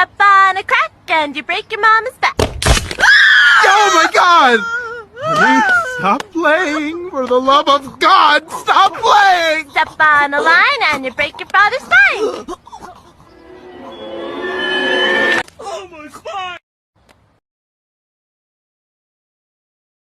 Step on a crack and you break your mama's back. Oh my God! Honey, stop playing! For the love of God, stop playing! Step on a line and you break your father's spine. Oh my God!